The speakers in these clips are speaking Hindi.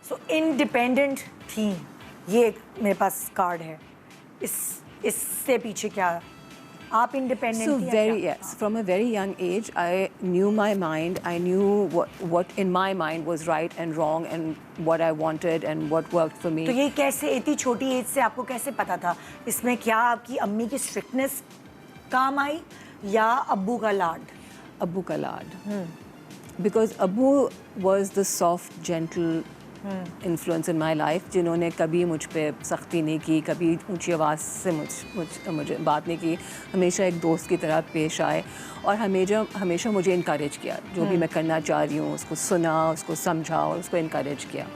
सो इंडिपेंडेंट थी, ये एक मेरे पास कार्ड है। इससे पीछे क्या आप इंडिपेंडेंट So थी? very yes, from a very young age, I knew my mind. I knew what in my mind was right and wrong, and what I wanted and what worked for me. तो ये कैसे इतनी छोटी एज से आपको कैसे पता था? इसमें क्या आपकी अम्मी की स्ट्रिक्टनेस काम आई या अब्बू का लाड? Abu ka laad. Because Abu was the soft, gentle influence in my life, जिन्होंने कभी मुझ पे सख्ती नहीं की, कभी ऊंची आवाज़ से मुझे बात नहीं की, हमेशा एक दोस्त की तरह पेश आए और हमेशा मुझे इनकरेज किया। जो भी मैं करना चाह रही हूँ उसको सुना, उसको समझा और उसको इनकरेज किया।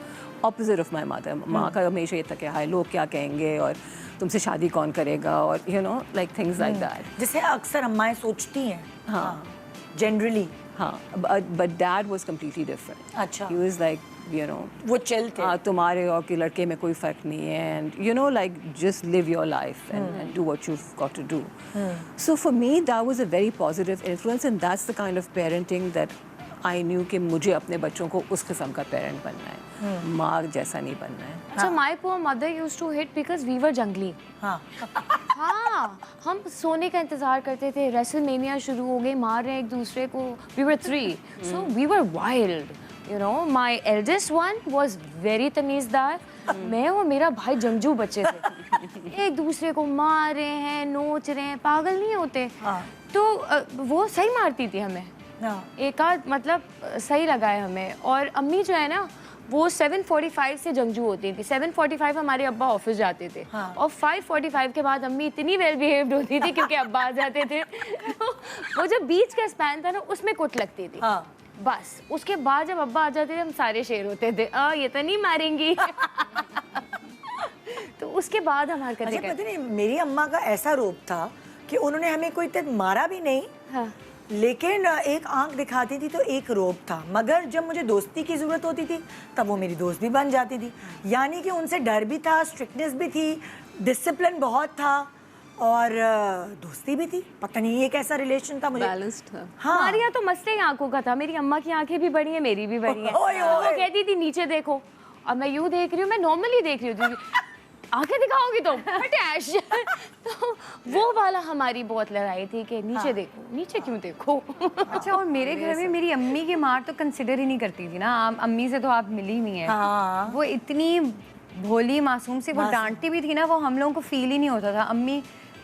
ऑपोजिट ऑफ माई मदर, माँ का हमेशा ये था कि हाय लोग क्या कहेंगे और तुमसे शादी कौन करेगा और you know like things like that, जिसे अक्सर अम्माएं सोचती हैं। हाँ जनरली। हाँ, but dad was completely different. अच्छा। He was like you know वो चिल थे। हाँ, तुम्हारे और के लड़के में कोई फ़र्क नहीं है and you know like just live your life and do what you got to do. So for me that was a very positive influence and that's the kind of parenting that I knew कि मुझे अपने बच्चों को उस किस्म का पेरेंट बनना है, माँ जैसा नहीं बनना है। अच्छा, my poor mother used to hit because we were जंगली। हाँ। हाँ, हम सोने का इंतजार करते थे, रेसलमेनिया शुरू हो गई, मार रहे हैं एक दूसरे को। We were 3, so we were wild, you know. My eldest one was very तमीज़दार। मैं और मेरा भाई जंगजू बच्चे थे, एक दूसरे को मार रहे हैं, नोच रहे हैं, पागल नहीं होते। तो वो सही मारती थी हमें, एक आध मतलब सही लगा है हमें। और अम्मी जो है ना वो 7:45 से जंगजू होती थी। 7:45 हमारे अब्बा ऑफिस जाते थे। और 5:45 के बाद अम्मी इतनी वेल बिहेव्ड होती थी क्योंकि अब्बा आ जाते थे। तो वो जो बीच का स्पैन था ना उसमें कुट लगती थी। बस उसके बाद जब अब्बा आ जाते थे हम सारे शेर होते थे, ये तो नहीं मारेंगी। तो उसके बाद हमारे पता नहीं मेरी अम्मा का ऐसा रूप था कि उन्होंने हमें कोई इतना मारा भी नहीं। हाँ। लेकिन एक आंख दिखाती थी तो एक रोब था, मगर जब मुझे दोस्ती की ज़रूरत होती थी तब वो मेरी दोस्त भी बन जाती थी। यानी कि उनसे डर भी था, स्ट्रिक्टनेस भी थी, डिसिप्लिन बहुत था और दोस्ती भी थी। पता नहीं ये कैसा रिलेशन था, मुझे बैलेंस्ड था। हाँ, हमारे यहाँ तो मसले आंखों का था। मेरी अम्मा की आंखें भी बड़ी हैं, मेरी भी बड़ी हैं। वो कहती थी नीचे देखो और मैं यूँ देख रही हूँ, मैं नॉर्मली देख रही हूँ, आंखें दिखाओगी तो फटैश। तो वो वाला हमारी बहुत लड़ाई थी कि नीचे देखो, नीचे क्यों देखो। अच्छा, और मेरे घर में मेरी अम्मी की मार तो कंसिडर ही नहीं करती थी ना। अम्मी से तो आप मिली नहीं है। वो इतनी भोली मासूम सी, वो डांटती भी थी ना, वो हम लोगों को फील ही नहीं होता था। अम्मी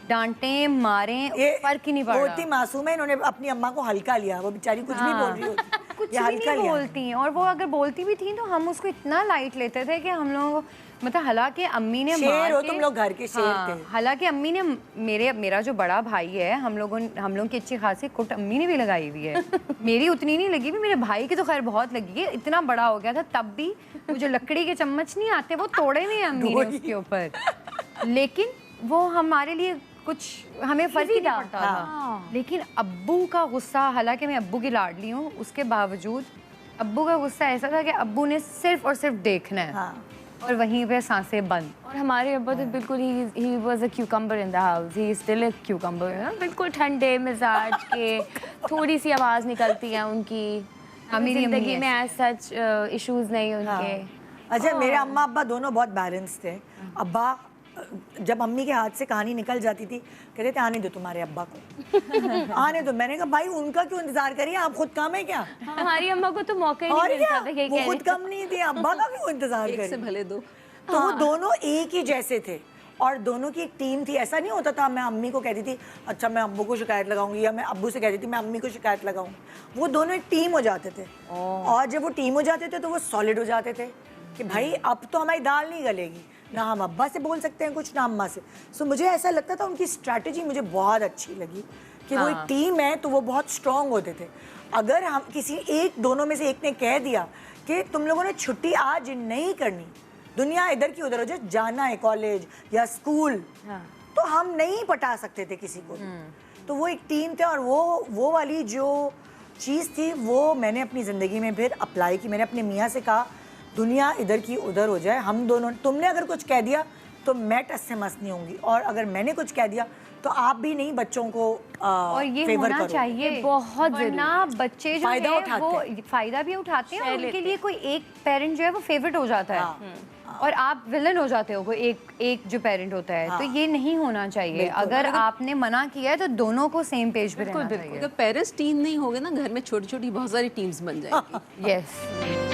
डांटे मारे फर्क ही नहीं पड़ रहा। वो इतनी मासूम है, इन्होंने अपनी अम्मा को हल्का लिया। वो बेचारी कुछ नहीं बोल रही होती, कुछ भी नहीं बोलती। और वो अगर बोलती भी थी तो हम उसको इतना लाइट लेते थे कि हम लोगों को मतलब, हालांकि अम्मी ने शेर हो तुम लोग, घर के शेर थे। हालांकि अम्मी ने मेरा जो बड़ा भाई है, हम लोगों की अच्छी खासी कुट अम्मी ने भी लगाई हुई है। मेरी उतनी नहीं लगी भी, मेरे भाई की तो खैर बहुत लगी है। इतना बड़ा हो गया था तब भी वो जो लकड़ी के चम्मच नहीं आते वो तोड़े नहीं अम्मी ने उसके ऊपर। लेकिन वो हमारे लिए कुछ हमें फर्क ही नहीं पड़ता था। लेकिन अब्बू का गुस्सा, हालांकि मैं अब्बू की लाडली हूँ, उसके बावजूद अब्बू का गुस्सा ऐसा था कि अब्बू ने सिर्फ और सिर्फ देखना है और वहीं पे सांसें बंद। और हमारे अब्बा तो बिल्कुल he was a cucumber in the house. He is still a cucumber, बिल्कुल ठंडे मिजाज के, थोड़ी सी आवाज़ निकलती है उनकी। मेरी जिंदगी में एज सच इश्यूज नहीं उनके। अच्छा, मेरे अम्मा अब्बा दोनों बहुत बैलेंस थे। अब्बा जब अम्मी के हाथ से कहानी निकल जाती थी कहते थे आने दो तुम्हारे अब्बा को, आने दो। मैंने कहा भाई उनका क्यों इंतजार करिए, आप खुद कम है क्या? हमारी अम्मा को तो मौका ही नहीं मिलता था कि वो खुद कम नहीं थी, अब्बा का क्यों इंतजार करिए? एक से भले दो। तो वो दोनों एक ही जैसे थे और दोनों की एक टीम थी। ऐसा नहीं होता था मैं अम्मी को कहती थी अच्छा मैं अब्बू को शिकायत लगाऊंगी, या मैं अब्बू से कहती थी मैं अम्मी को शिकायत लगाऊंगी। वो दोनों एक टीम हो जाते थे और जब वो टीम हो जाते थे तो वो सॉलिड हो जाते थे कि भाई अब तो हमारी दाल नहीं गलेगी, ना हम अब्बा से बोल सकते हैं कुछ, ना अम्मा से। सो मुझे ऐसा लगता था उनकी स्ट्रैटेजी मुझे बहुत अच्छी लगी कि वो एक टीम है तो वो बहुत स्ट्रांग होते थे। अगर हम किसी एक दोनों में से एक ने कह दिया कि तुम लोगों ने छुट्टी आज नहीं करनी, दुनिया इधर की उधर हो जाए, जाना है कॉलेज या स्कूल, तो हम नहीं पटा सकते थे किसी को। तो वो एक टीम थे और वो वाली जो चीज़ थी वो मैंने अपनी ज़िंदगी में फिर अप्लाई की। मैंने अपने मियाँ से कहा दुनिया इधर की उधर हो जाए, हम दोनों, तुमने अगर कुछ कह दिया तो मैं टस से मस नहीं होंगी, और अगर मैंने कुछ कह दिया तो आप भी नहीं बच्चों को और ये फेवर होना करो। चाहिए, ये बहुत जरूरी वरना बच्चे जो फायदा है उठाते वो फायदा भी उठाते हैं, और शह उनके लेते लिए कोई एक पेरेंट जो है वो फेवरेट हो जाता है और आप विलन हो जाते हो, कोई एक जो पेरेंट होता है। तो ये नहीं होना चाहिए। अगर आपने मना किया है तो दोनों को सेम पेज पे रहना चाहिए। अगर पेरेंट्स टीम नहीं होगे ना घर में, छोटी छोटी बहुत सारी टीम्स बन जाएंगी। यस